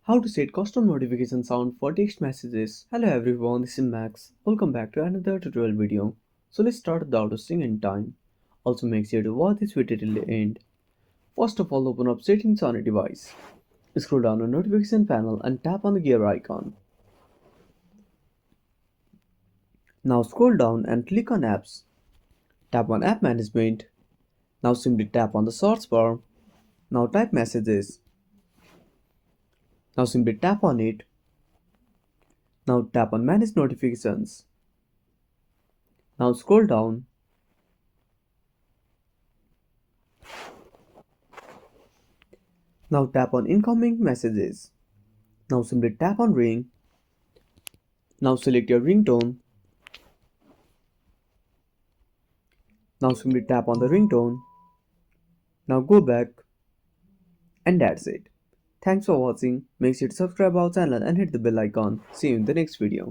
How to set custom notification sound for text messages. Hello everyone, this is Max. Welcome back to another tutorial video. So let's start without wasting any time. Also make sure to watch this video till the end. First of all, open up settings on a device. Scroll down the notification panel and tap on the gear icon. Now scroll down and click on apps. Tap on app management. Now simply tap on the search bar. Now type messages. Now simply tap on it. Now tap on manage notifications. Now scroll down. Now tap on incoming messages. Now simply tap on ring. Now select your ringtone. Now simply tap on the ringtone. Now go back. And that's it. Thanks for watching. Make sure to subscribe our channel and hit the bell icon. See you in the next video.